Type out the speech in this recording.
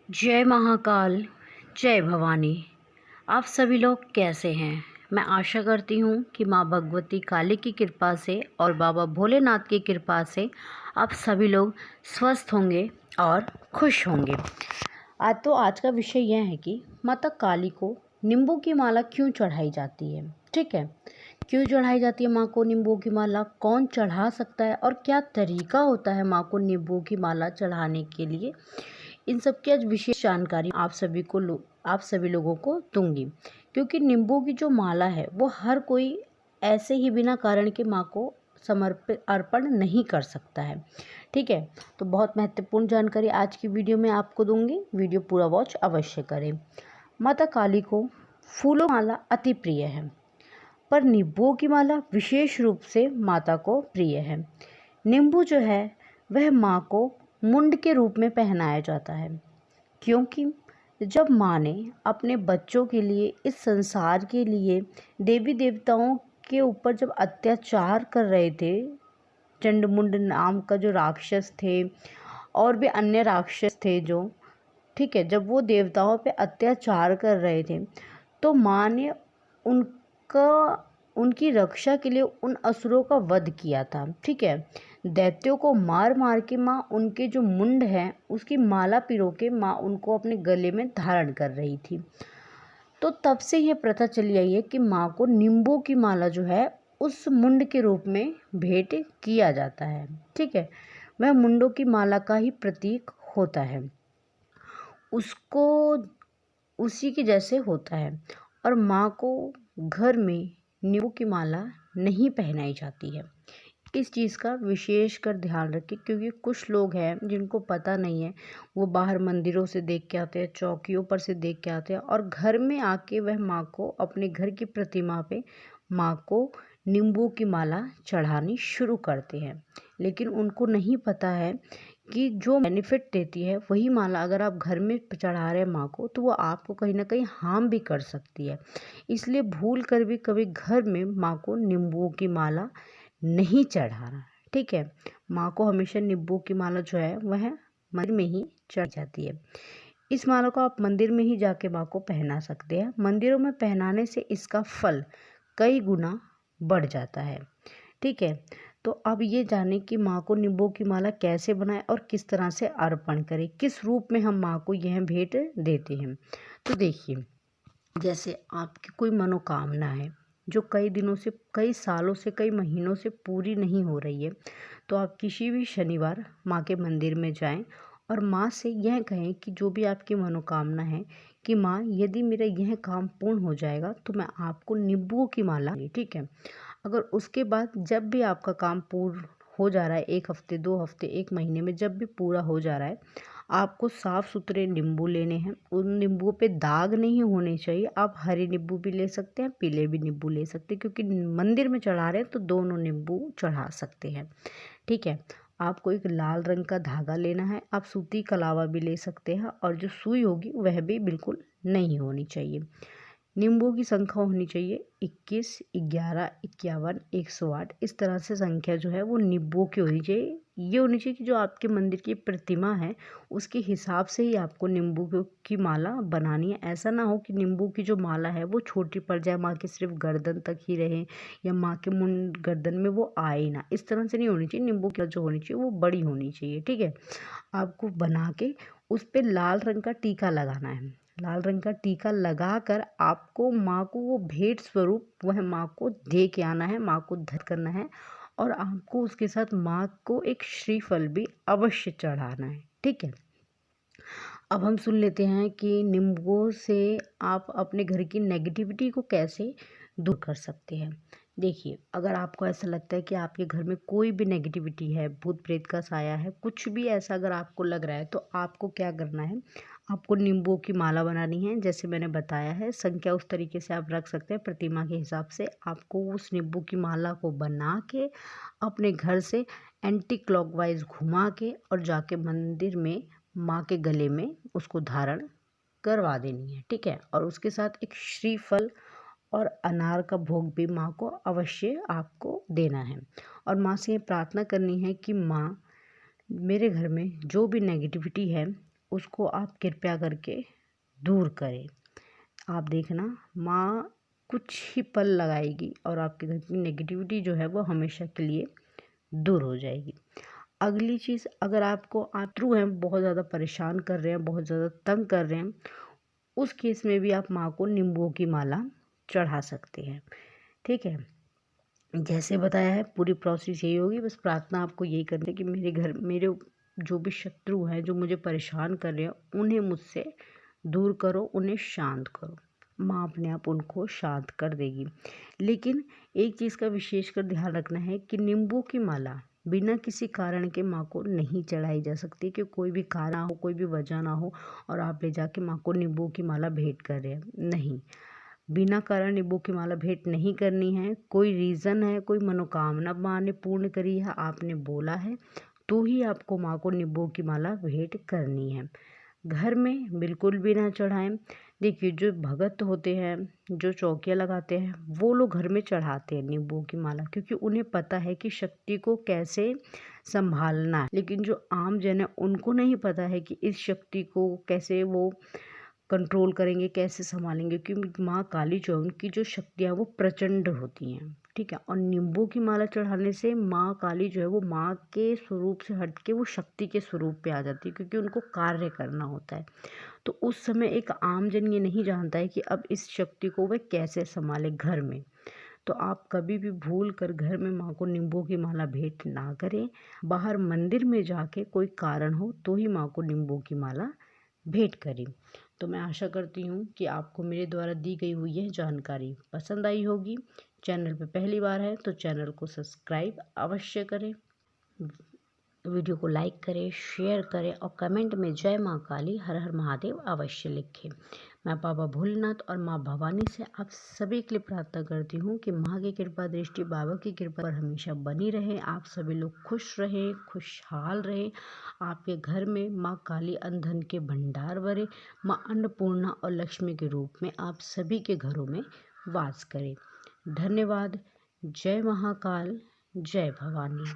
जय महाकाल, जय भवानी। आप सभी लोग कैसे हैं? मैं आशा करती हूँ कि माँ भगवती काली की कृपा से और बाबा भोलेनाथ की कृपा से आप सभी लोग स्वस्थ होंगे और खुश होंगे। आज का विषय यह है कि माता काली को नींबू की माला क्यों चढ़ाई जाती है। ठीक है, क्यों चढ़ाई जाती है माँ को नींबू की माला, कौन चढ़ा सकता है और क्या तरीका होता है माँ को नींबू की माला चढ़ाने के लिए, इन सब की आज विशेष जानकारी आप सभी लोगों को दूंगी। क्योंकि नींबू की जो माला है वो हर कोई ऐसे ही बिना कारण के माँ को समर्पित अर्पण नहीं कर सकता है। ठीक है, तो बहुत महत्वपूर्ण जानकारी आज की वीडियो में आपको दूंगी। वीडियो पूरा वॉच अवश्य करें। माता काली को फूलों की माला अति प्रिय है, पर नींबू की माला विशेष रूप से माता को प्रिय है। नींबू जो है वह माँ को मुंड के रूप में पहनाया जाता है, क्योंकि जब माँ ने अपने बच्चों के लिए, इस संसार के लिए देवी देवताओं के ऊपर जब अत्याचार कर रहे थे, चंडमुंड नाम का जो राक्षस थे और भी अन्य राक्षस थे जो, ठीक है, जब वो देवताओं पे अत्याचार कर रहे थे तो माँ ने उनका उनकी रक्षा के लिए उन असुरों का वध किया था। ठीक है, दैत्यों को मार मार के माँ उनके जो मुंड हैं उसकी माला पिरो के माँ उनको अपने गले में धारण कर रही थी। तो तब से यह प्रथा चली आई है कि माँ को नींबू की माला जो है उस मुंड के रूप में भेंट किया जाता है। ठीक है, वह मुंडों की माला का ही प्रतीक होता है, उसको उसी के जैसे होता है। और माँ को घर में नींबू की माला नहीं पहनाई जाती है। इस चीज़ का विशेष कर ध्यान रखें, क्योंकि कुछ लोग हैं जिनको पता नहीं है, वो बाहर मंदिरों से देख के आते हैं, चौकियों पर से देख के आते हैं और घर में आके वह माँ को, अपने घर की प्रतिमा पे माँ को नींबू की माला चढ़ानी शुरू करते हैं। लेकिन उनको नहीं पता है कि जो बेनिफिट देती है वही माला अगर आप घर में चढ़ा रहे हैं माँ को, तो वो आपको कहीं ना कहीं हार्म भी कर सकती है। इसलिए भूल कर भी कभी घर में माँ को नींबू की माला नहीं चढ़ाना। ठीक है, माँ को हमेशा नींबू की माला जो है वह मंदिर में ही चढ़ जाती है। इस माला को आप मंदिर में ही जाके माँ को पहना सकते हैं। मंदिरों में पहनाने से इसका फल कई गुना बढ़ जाता है। ठीक है, तो अब ये जाने कि माँ को नींबू की माला कैसे बनाएं और किस तरह से अर्पण करें, किस रूप में हम माँ को यह भेंट देते हैं। तो देखिए, जैसे आपकी कोई मनोकामना है जो कई दिनों से, कई सालों से, कई महीनों से पूरी नहीं हो रही है, तो आप किसी भी शनिवार माँ के मंदिर में जाएं और माँ से यह कहें कि जो भी आपकी मनोकामना है कि माँ, यदि मेरा यह काम पूर्ण हो जाएगा तो मैं आपको नींबू की माला। ठीक है, अगर उसके बाद जब भी आपका काम पूर्ण हो जा रहा है, 1 हफ्ते, 2 हफ्ते, 1 महीने में जब भी पूरा हो जा रहा है, आपको साफ़ सुथरे नींबू लेने हैं। उन नींबू पे दाग नहीं होने चाहिए। आप हरे नींबू भी ले सकते हैं, पीले भी नींबू ले सकते हैं, क्योंकि मंदिर में चढ़ा रहे हैं तो दोनों नींबू चढ़ा सकते हैं। ठीक है, आपको एक लाल रंग का धागा लेना है। आप सूती कलावा भी ले सकते हैं और जो सुई होगी वह भी बिल्कुल नहीं होनी चाहिए। नींबू की संख्या होनी चाहिए 21, 11, 51, 108। इस तरह से संख्या जो है वो नींबू की होनी चाहिए। ये होनी चाहिए कि जो आपके मंदिर की प्रतिमा है उसके हिसाब से ही आपको नींबू की माला बनानी है। ऐसा ना हो कि नींबू की जो माला है वो छोटी पड़ जाए, माँ के सिर्फ गर्दन तक ही रहे या माँ के मुंड गर्दन में वो आए ना। इस तरह से नहीं होनी चाहिए। नींबू की जो होनी चाहिए वो बड़ी होनी चाहिए। ठीक है, आपको बना के उस पर लाल रंग का टीका लगाना है। लाल रंग का टीका लगाकर आपको माँ को वो भेंट स्वरूप वह माँ को दे के आना है, माँ को धर करना है और आपको उसके साथ माँ को एक श्रीफल भी अवश्य चढ़ाना है। ठीक है, अब हम सुन लेते हैं कि नींबू से आप अपने घर की नेगेटिविटी को कैसे दूर कर सकते हैं। देखिए, अगर आपको ऐसा लगता है कि आपके घर में कोई भी नेगेटिविटी है, भूत प्रेत का साया है, कुछ भी ऐसा अगर आपको लग रहा है, तो आपको क्या करना है, आपको नींबू की माला बनानी है। जैसे मैंने बताया है, संख्या उस तरीके से आप रख सकते हैं प्रतिमा के हिसाब से। आपको उस नींबू की माला को बना के अपने घर से एंटी क्लॉकवाइज घुमा के और जाके मंदिर में माँ के गले में उसको धारण करवा देनी है। ठीक है, और उसके साथ एक श्रीफल और अनार का भोग भी माँ को अवश्य आपको देना है। और माँ से ये प्रार्थना करनी है कि माँ, मेरे घर में जो भी नेगेटिविटी है उसको आप कृपया करके दूर करें। आप देखना माँ कुछ ही पल लगाएगी और आपके घर की नेगेटिविटी जो है वो हमेशा के लिए दूर हो जाएगी। अगली चीज़, अगर आपको आप थ्रू हैं, बहुत ज़्यादा परेशान कर रहे हैं, बहुत ज़्यादा तंग कर रहे हैं, उस केस में भी आप माँ को नींबुओं की माला चढ़ा सकते हैं। ठीक है, जैसे बताया है पूरी प्रोसेस यही होगी। बस प्रार्थना आपको यही करनी है कि मेरे जो भी शत्रु हैं, जो मुझे परेशान कर रहे हैं, उन्हें मुझसे दूर करो, उन्हें शांत करो। माँ अपने आप उनको शांत कर देगी। लेकिन एक चीज़ का विशेषकर ध्यान रखना है कि नींबू की माला बिना किसी कारण के माँ को नहीं चढ़ाई जा सकती, कि कोई भी कारण ना हो, कोई भी वजह ना हो और आप ले जाके माँ को नींबू की माला भेंट कर रहे हैं। नहीं, बिना कारण नींबू की माला भेंट नहीं करनी है। कोई रीज़न है, कोई मनोकामना माँ ने पूर्ण करी है, आपने बोला है, तो ही आपको माँ को नींबू की माला भेंट करनी है। घर में बिल्कुल भी ना चढ़ाएं। देखिए, जो भगत होते हैं, जो चौकियाँ लगाते हैं, वो लोग घर में चढ़ाते हैं नींबू की माला, क्योंकि उन्हें पता है कि शक्ति को कैसे संभालना है। लेकिन जो आम जन है, उनको नहीं पता है कि इस शक्ति को कैसे वो कंट्रोल करेंगे, कैसे संभालेंगे, क्योंकि माँ काली जो है, उनकी जो शक्तियाँ वो प्रचंड होती हैं। ठीक है, और नींबू की माला चढ़ाने से माँ काली जो है वो माँ के स्वरूप से हट के वो शक्ति के स्वरूप पे आ जाती है, क्योंकि उनको कार्य करना होता है। तो उस समय एक आम जन ये नहीं जानता है कि अब इस शक्ति को वह कैसे संभाले घर में। तो आप कभी भी भूल कर घर में माँ को नींबू की माला भेंट ना करें। बाहर मंदिर में जाके कोई कारण हो तो ही माँ को नींबू की माला भेंट करें। तो मैं आशा करती हूँ कि आपको मेरे द्वारा दी गई हुई यह जानकारी पसंद आई होगी। चैनल पे पहली बार है तो चैनल को सब्सक्राइब अवश्य करें, वीडियो को लाइक करें, शेयर करें और कमेंट में जय माँ काली हर हर महादेव अवश्य लिखें। मैं बाबा भोलेनाथ और माँ भवानी से आप सभी के लिए प्रार्थना करती हूँ कि माँ की कृपा दृष्टि, बाबा की कृपा पर हमेशा बनी रहे। आप सभी लोग खुश रहें, खुशहाल रहें। आपके घर में माँ काली अन्न के भंडार भरे, माँ अन्नपूर्णा और लक्ष्मी के रूप में आप सभी के घरों में वास करें। धन्यवाद। जय महाकाल, जय भवानी।